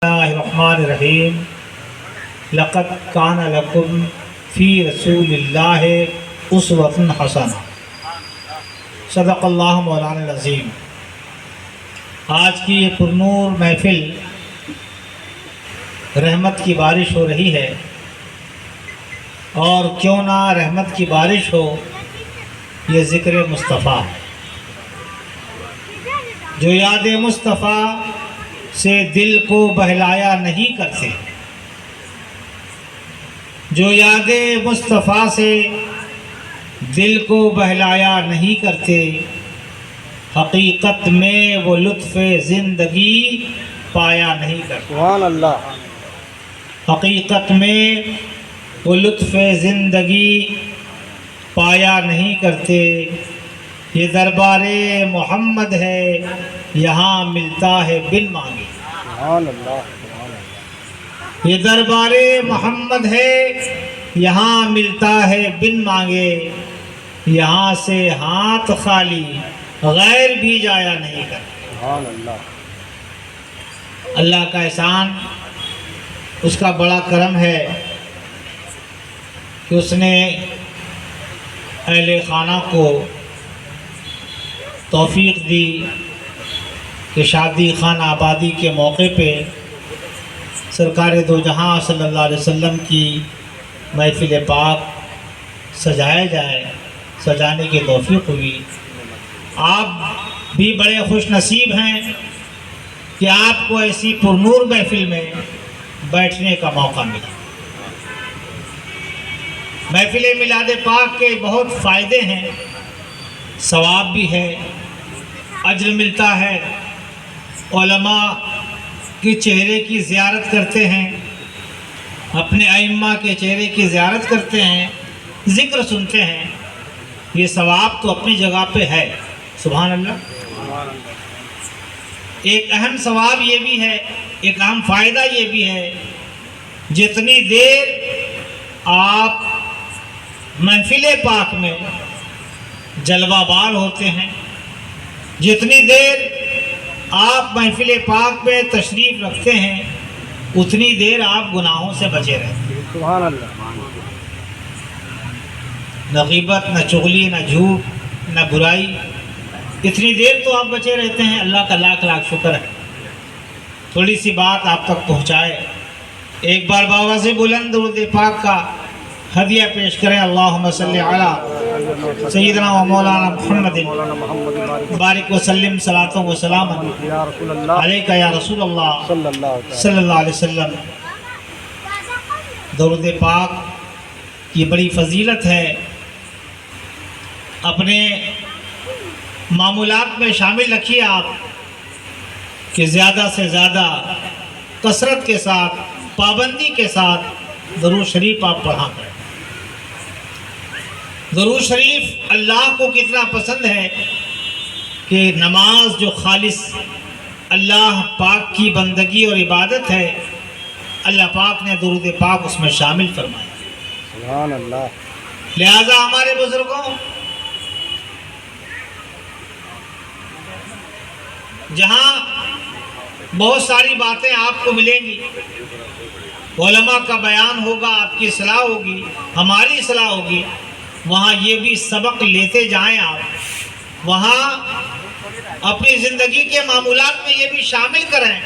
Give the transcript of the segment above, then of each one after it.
اللہ الرحمن الرحیم لقد کان لکم فی رسول اللہ اسوۃ حسنہ صدق اللہ مولانا العظیم۔ آج کی یہ پرنور محفل رحمت کی بارش ہو رہی ہے، اور کیوں نہ رحمت کی بارش ہو، یہ ذکر مصطفیٰ ہے۔ جو یاد مصطفیٰ سے دل کو بہلایا نہیں کرتے، جو یاد مصطفیٰ سے دل کو بہلایا نہیں کرتے، حقیقت میں وہ لطف زندگی پایا نہیں کرتے۔ سبحان اللہ۔ حقیقت میں وہ لطف زندگی پایا نہیں کرتے۔ یہ دربار محمد ہے، یہاں ملتا ہے بن مانگے۔ سبحان اللہ، سبحان اللہ۔ یہ دربار محمد ہے، یہاں ملتا ہے بن مانگے۔ یہاں سے ہاتھ خالی غیر بھی جایا نہیں کرتے۔ سبحان اللہ۔ اللہ کا احسان، اس کا بڑا کرم ہے کہ اس نے اہل خانہ کو توفیق دی کہ شادی خانہ آبادی کے موقع پہ سرکار دو جہاں صلی اللہ علیہ وسلم کی محفل پاک سجایا جائے، سجانے کی توفیق ہوئی۔ آپ بھی بڑے خوش نصیب ہیں کہ آپ کو ایسی پرنور محفل میں بیٹھنے کا موقع ملا۔ محفل میلاد پاک کے بہت فائدے ہیں، ثواب بھی ہے، اجر ملتا ہے، علماء کے چہرے کی زیارت کرتے ہیں، اپنے ائمہ کے چہرے کی زیارت کرتے ہیں، ذکر سنتے ہیں۔ یہ ثواب تو اپنی جگہ پہ ہے، سبحان اللہ۔ ایک اہم ثواب یہ بھی ہے، ایک اہم فائدہ یہ بھی ہے، جتنی دیر آپ محفل پاک میں جلوہ بار ہوتے ہیں، جتنی دیر آپ محفل پاک میں تشریف رکھتے ہیں، اتنی دیر آپ گناہوں سے بچے رہتے ہیں۔ سبحان اللہ۔ نہ غیبت، نہ چغلی، نہ جھوٹ، نہ برائی، اتنی دیر تو آپ بچے رہتے ہیں۔ اللہ کا لاکھ لاکھ شکر ہے۔ تھوڑی سی بات آپ تک پہنچائے، ایک بار بابا سے بلند درود پاک کا ہدیہ پیش کریں۔ اللہم صلی علی سیدنا و مولانا محمد مولانا محمد بارک وسلم صلاۃ و سلام یا رسول اللہ علیکہ یا رسول اللہ صلی اللہ علیہ صلی اللہ علیہ وسلم۔ درود پاک کی بڑی فضیلت ہے، اپنے معمولات میں شامل رکھیے آپ کہ زیادہ سے زیادہ کثرت کے ساتھ، پابندی کے ساتھ درود شریف آپ پڑھا کریں۔ درود شریف اللہ کو کتنا پسند ہے کہ نماز جو خالص اللہ پاک کی بندگی اور عبادت ہے، اللہ پاک نے درود پاک اس میں شامل فرمایا۔ سبحان اللہ۔ لہذا ہمارے بزرگوں، جہاں بہت ساری باتیں آپ کو ملیں گی، علماء کا بیان ہوگا، آپ کی اصلاح ہوگی، ہماری اصلاح ہوگی، وہاں یہ بھی سبق لیتے جائیں آپ، وہاں اپنی زندگی کے معمولات میں یہ بھی شامل کریں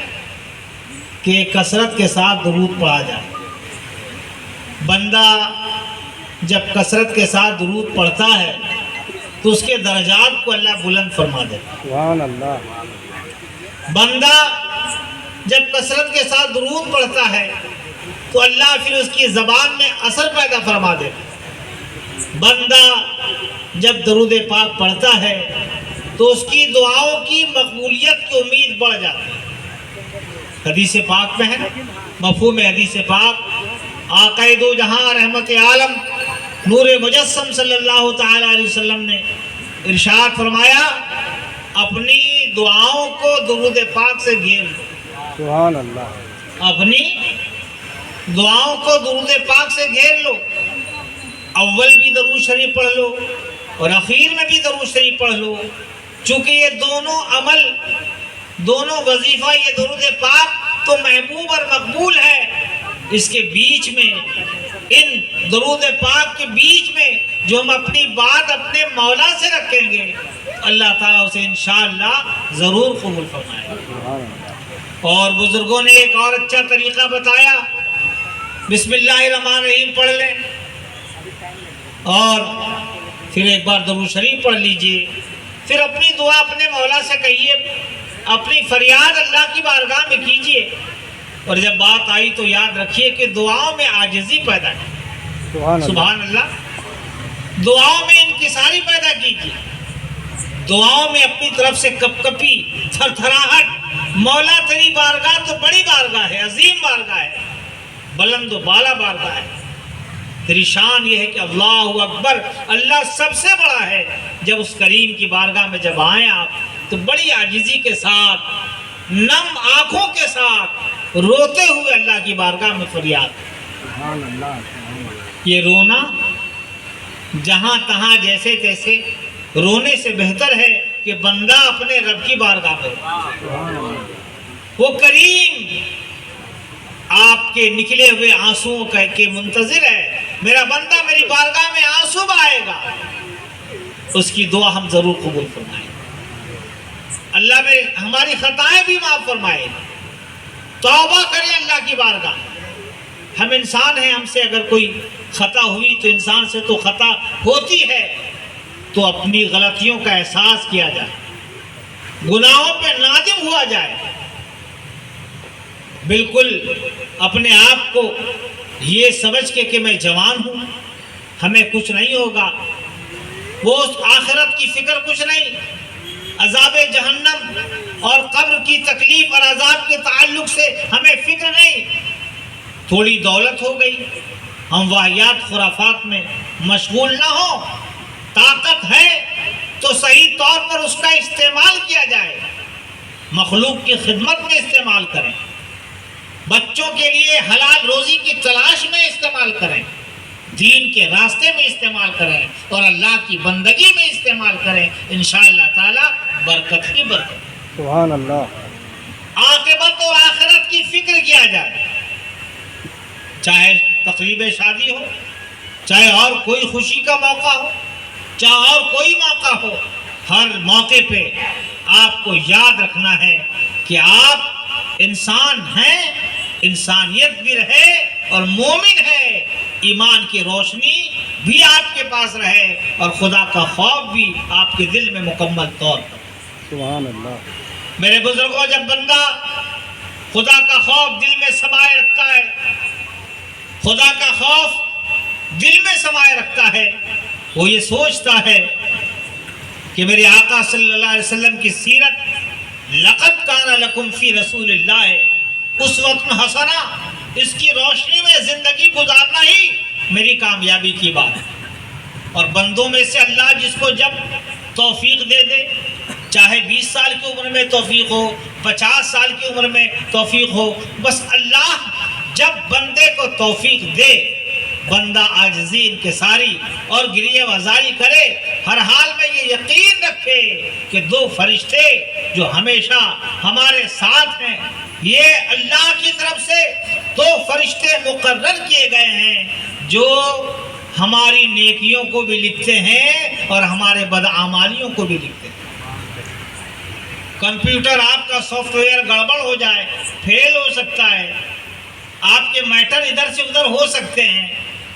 کہ کثرت کے ساتھ درود پڑھا جائے۔ بندہ جب کثرت کے ساتھ درود پڑھتا ہے تو اس کے درجات کو اللہ بلند فرما دیتا ہے۔ سبحان اللہ۔ بندہ جب کثرت کے ساتھ درود پڑھتا ہے تو اللہ پھر اس کی زبان میں اثر پیدا فرما دیتا ہے۔ بندہ جب درود پاک پڑھتا ہے تو اس کی دعاؤں کی مقبولیت کی امید بڑھ جاتی ہے۔ حدیث پاک میں ہے، مفہوم حدیث پاک، آقا دو جہاں رحمت عالم نور مجسم صلی اللہ تعالی علیہ وسلم نے ارشاد فرمایا، اپنی دعاؤں کو درود پاک سے گھیر لو۔ سبحان اللہ۔ اپنی دعاؤں کو درود پاک سے گھیر لو۔ اول بھی درود شریف پڑھ لو اور اخیر میں بھی درود شریف پڑھ لو، چونکہ یہ دونوں عمل، دونوں وظیفہ، یہ درود پاک تو محبوب اس کے بیچ میں، ان درود پاک کے بیچ میں جو ہم اپنی بات اپنے مولا سے رکھیں گے، اللہ تعالیٰ اسے انشاءاللہ ضرور قبول فرمائے گا۔ اور بزرگوں نے ایک اور اچھا طریقہ بتایا، بسم اللہ الرحمن الرحیم پڑھ لیں اور پھر ایک بار درود شریف پڑھ لیجئے، پھر اپنی دعا اپنے مولا سے کہیے، اپنی فریاد اللہ کی بارگاہ میں کیجئے، اور جب بات آئی تو یاد رکھیے کہ دعاؤں میں عاجزی پیدا کی، سبحان اللہ، دعاؤں میں انکساری پیدا کیجئے، دعاؤں میں اپنی طرف سے کپ کپی، تھر تھراہٹ، مولا تیری بارگاہ تو بڑی بارگاہ ہے، عظیم بارگاہ ہے، بلند و بالا بارگاہ ہے، تیری شان یہ ہے کہ اللہ اکبر، اللہ سب سے بڑا ہے۔ جب اس کریم کی بارگاہ میں جب آئیں آپ تو بڑی عاجزی کے ساتھ، نم آنکھوں کے ساتھ روتے ہوئے اللہ کی بارگاہ میں فریاد۔ یہ رونا جہاں تہاں جیسے تیسے رونے سے بہتر ہے کہ بندہ اپنے رب کی بارگاہ میں، وہ کریم آپ کے نکلے ہوئے آنسوؤں کے منتظر ہے، میرا بندہ میری بارگاہ میں آنسو بہائے گا، اس کی دعا ہم ضرور قبول فرمائیں، اللہ میں ہماری خطائیں بھی معاف فرمائے، توبہ کریں اللہ کی بارگاہ۔ ہم انسان ہیں، ہم سے اگر کوئی خطا ہوئی تو انسان سے تو خطا ہوتی ہے، تو اپنی غلطیوں کا احساس کیا جائے، گناہوں پہ نادم ہوا جائے، بالکل اپنے آپ کو یہ سمجھ کے کہ میں جوان ہوں، ہمیں کچھ نہیں ہوگا، وہ آخرت کی فکر کچھ نہیں، عذاب جہنم اور قبر کی تکلیف اور عذاب کے تعلق سے ہمیں فکر نہیں، تھوڑی دولت ہو گئی ہم واہیات خرافات میں مشغول نہ ہوں، طاقت ہے تو صحیح طور پر اس کا استعمال کیا جائے، مخلوق کی خدمت میں استعمال کریں، بچوں کے لیے حلال روزی کی تلاش میں استعمال کریں، دین کے راستے میں استعمال کریں اور اللہ کی بندگی میں استعمال کریں، انشاءاللہ تعالی برکت ہی برکت۔ سبحان اللہ۔ عاقبت اور آخرت کی فکر کیا جائے، چاہے تقریب شادی ہو، چاہے اور کوئی خوشی کا موقع ہو، چاہے اور کوئی موقع ہو، ہر موقع پہ آپ کو یاد رکھنا ہے کہ آپ انسان ہیں، انسانیت بھی رہے اور مومن ہے، ایمان کی روشنی بھی آپ کے پاس رہے اور خدا کا خوف بھی آپ کے دل میں مکمل طور پر۔ سبحان اللہ۔ میرے بزرگوں، جب بندہ خدا کا خوف دل میں سمائے رکھتا ہے، خدا کا خوف دل میں سمائے رکھتا ہے، وہ یہ سوچتا ہے کہ میرے آقا صلی اللہ علیہ وسلم کی سیرت، لقد کان لکم فی رسول اللہ اسوۃ حسنہ، اس کی روشنی میں زندگی گزارنا ہی میری کامیابی کی بات ہے۔ اور بندوں میں سے اللہ جس کو جب توفیق دے دے، چاہے 20 سال کی عمر میں توفیق ہو، 50 سال کی عمر میں توفیق ہو، بس اللہ جب بندے کو توفیق دے، بندہ عاجزی انکساری اور گریہ وزاری کرے، ہر حال میں یہ یقین رکھے کہ دو فرشتے جو ہمیشہ ہمارے ساتھ ہیں، یہ اللہ کی طرف سے دو فرشتے مقرر کیے گئے ہیں جو ہماری نیکیوں کو بھی لکھتے ہیں اور ہمارے بدعمالیوں کو بھی لکھتے ہیں۔ کمپیوٹر آپ کا سافٹ ویئر گڑبڑ ہو جائے، فیل ہو سکتا ہے، آپ کے میٹر ادھر سے ادھر ہو سکتے ہیں،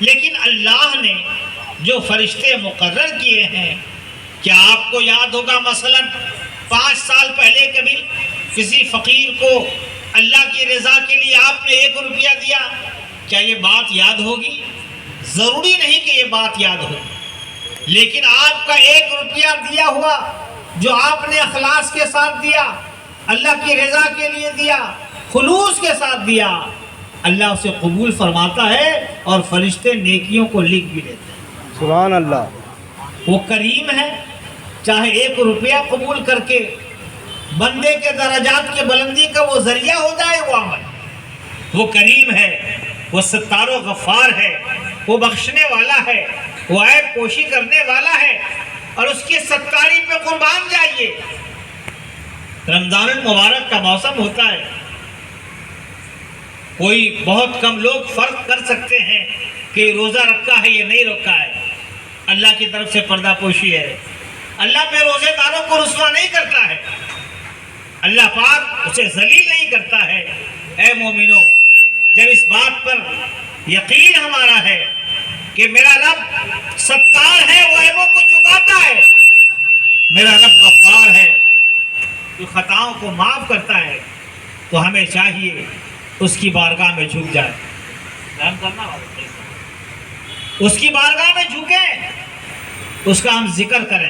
لیکن اللہ نے جو فرشتے مقرر کیے ہیں، کیا آپ کو یاد ہوگا مثلا 5 سال پہلے کبھی کسی فقیر کو اللہ کی رضا کے لیے آپ نے 1 روپیہ دیا، کیا یہ بات یاد ہوگی؟ ضروری نہیں کہ یہ بات یاد ہو، لیکن آپ کا 1 روپیہ دیا ہوا جو آپ نے اخلاص کے ساتھ دیا، اللہ کی رضا کے لیے دیا، خلوص کے ساتھ دیا، اللہ اسے قبول فرماتا ہے اور فرشتے نیکیوں کو لکھ بھی لیتے ہیں۔ سبحان اللہ۔ وہ کریم ہے، چاہے 1 روپیہ قبول کر کے بندے کے درجات کے بلندی کا وہ ذریعہ ہو جائے وہ عمل، وہ کریم ہے، وہ ستار و غفار ہے، وہ بخشنے والا ہے، وہ عیب پوشی کرنے والا ہے، اور اس کی ستاری پہ قربان جائیے۔ رمضان المبارک کا موسم ہوتا ہے، کوئی بہت کم لوگ فرق کر سکتے ہیں کہ روزہ رکھا ہے یا نہیں رکھا ہے. اللہ کی طرف سے پردہ پوشی ہے. اللہ پہ روزے داروں کو رسوا نہیں کرتا ہے. اللہ پاک اسے ذلیل نہیں کرتا ہے. اے مومنو، جب اس بات پر یقین ہمارا ہے کہ میرا رب ستار ہے، وہ عیبوں کو چھپاتا ہے، میرا رب غفار ہے جو خطاؤں کو معاف کرتا ہے، تو ہمیں چاہیے اس کی بارگاہ میں جھک جائے. اس کی بارگاہ میں جھکیں، اس کا ہم ذکر کریں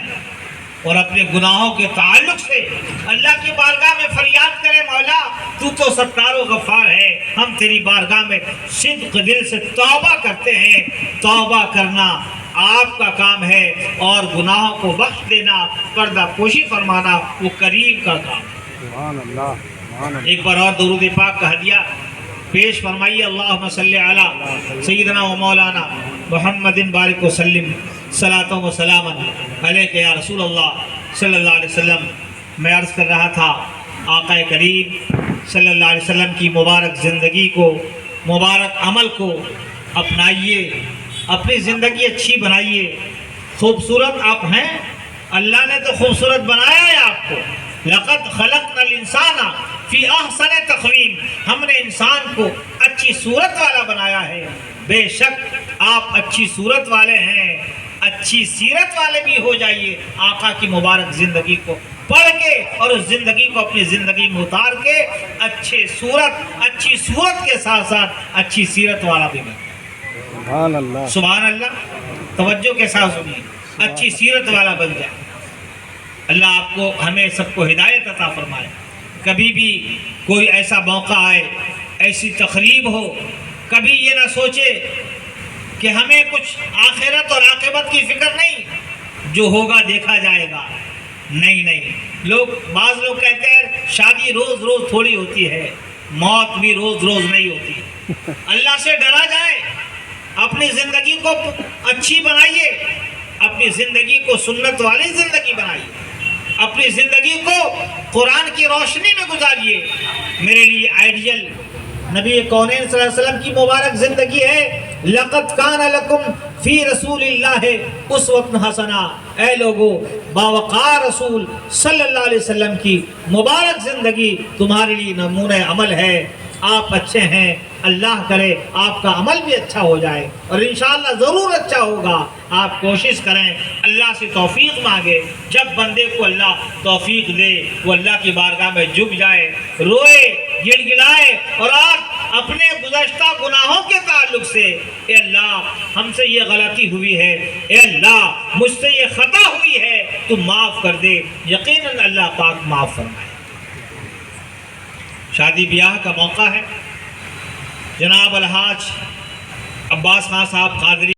اور اپنے گناہوں کے تعلق سے اللہ کی بارگاہ میں فریاد کریں، مولا تو ستار و غفار ہے، ہم تیری بارگاہ میں صدق دل سے توبہ کرتے ہیں. توبہ کرنا آپ کا کام ہے اور گناہوں کو بخش دینا، پردہ پوشی فرمانا وہ کریم کا کام ہے. سبحان اللہ سبحان اللہ. ایک بار اور درود پاک کا ہدیہ پیش فرمائیے. اللہم صلی علی سیدنا و مولانا محمد بارک وسلم صلاۃ و سلام علیک یا رسول اللہ صلی اللہ علیہ وسلم. میں عرض کر رہا تھا آقا کریم صلی اللہ علیہ وسلم کی مبارک زندگی کو، مبارک عمل کو اپنائیے، اپنی زندگی اچھی بنائیے. خوبصورت آپ ہیں، اللہ نے تو خوبصورت بنایا ہے آپ کو. لقد خلقنا الانسان فی احسن تقویم، ہم نے انسان کو اچھی صورت والا بنایا ہے. بے شک آپ اچھی صورت والے ہیں، اچھی سیرت والے بھی ہو جائیے. آقا کی مبارک زندگی کو پڑھ کے اور اس زندگی کو اپنی زندگی میں اتار کے اچھی صورت کے ساتھ ساتھ اچھی سیرت والا بھی بنے. سبحان اللہ. سبحان اللہ. توجہ کے ساتھ سنیے، اچھی سیرت والا بن جائے. اللہ آپ کو، ہمیں سب کو ہدایت عطا فرمائے. کبھی بھی کوئی ایسا موقع آئے، ایسی تقریب ہو، کبھی یہ نہ سوچے کہ ہمیں کچھ آخرت اور عاقبت کی فکر نہیں، جو ہوگا دیکھا جائے گا. نہیں، بعض لوگ کہتے ہیں شادی روز روز تھوڑی ہوتی ہے، موت بھی روز روز نہیں ہوتی. اللہ سے ڈرا جائے، اپنی زندگی کو اچھی بنائیے، اپنی زندگی کو سنت والی زندگی بنائیے، اپنی زندگی کو قرآن کی روشنی میں گزاریے. میرے لیے آئیڈیل نبی کونین صلی اللہ علیہ وسلم کی مبارک زندگی ہے. لقد کان لکم فی رسول اللہ اسوۃ حسنہ. اے لوگو، باوقار رسول صلی اللہ علیہ وسلم کی مبارک زندگی تمہارے لیے نمونہ عمل ہے. آپ اچھے ہیں، اللہ کرے آپ کا عمل بھی اچھا ہو جائے اور انشاءاللہ ضرور اچھا ہوگا. آپ کوشش کریں، اللہ سے توفیق مانگے. جب بندے کو اللہ توفیق دے، وہ اللہ کی بارگاہ میں جھک جائے، روئے، گڑ گڑائے اور آپ اپنے گزشتہ گناہوں کے تعلق سے، اے اللہ ہم سے یہ غلطی ہوئی ہے، اے اللہ مجھ سے یہ خطا ہوئی ہے، تو معاف کر دے. یقیناً اللہ پاک معاف فرمائے. شادی بیاہ کا موقع ہے. جناب الحاج عباس خان صاحب قادری